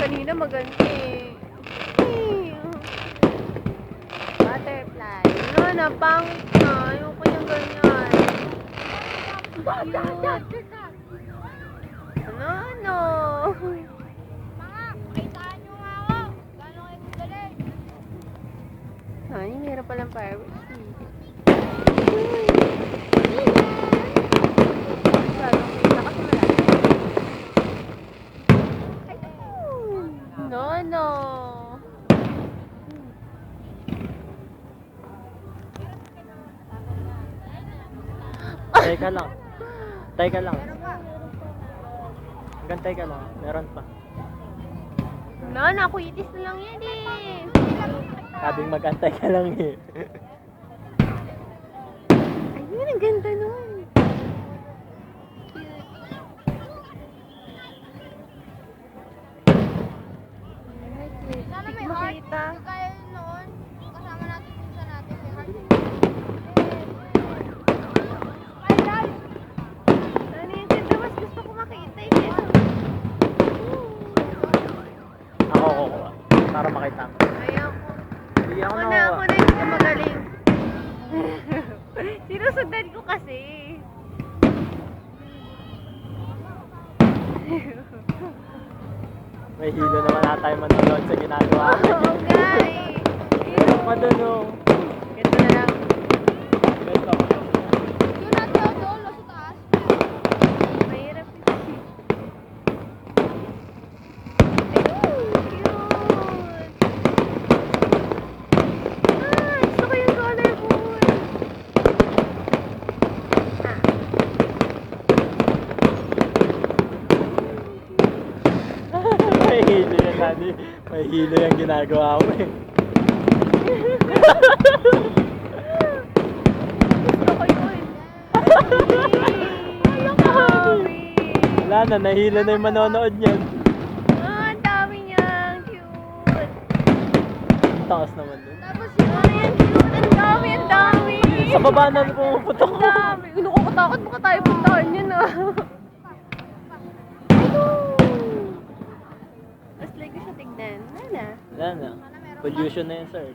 kanina maganda eh. Butterfly. No, napangit na. Ayoko yung ganyan. Cute. Ano? Mga, pakitaan nyo nga ako. Gano'n kayo galing. Ay, meron palang fireworks. No. Teka lang. Teka lang. Gantay ka lang. Meron pa. No, nakuitis na lang yan eh. Sabing magantay ka lang eh. Ayun, ang ganda nun. Cute. Sana may Hindi heart. makita. Kaya noon, kasama natin pinsan natin may heart. Ano yung ganda? Mas gusto ko makita eh. Ako kukuha. Para makita ko. Ayoko. Hindi ako Ako na nakuha. hindi ka magaling. Sinusundan ko kasi. May hilo naman na tayo manonood sa ginagawa ko. Oo nga eh. Meron pa dun oh. Ganito na lang. Ito. Yun natin ako doon, sa taas. Mahirap ito. Ayun, cute. Gusto ko yung colorful. May hilo yan, Daddy. May hilo yung ginagawa mo eh. Gusto ko yun. Dami. Wala na, nahilo na yung manonood niyan. Ang dami niya. Cute. Ang taas naman dun. Tapos yun, Ayan, cute. Ang dami. Sa baba na pumuputok Ang ko. dami. Nakakatakot baka tayo puntahan yun ah. Mas like ko siya tignan. Wala na. Wala na. Pollution na yun, sir.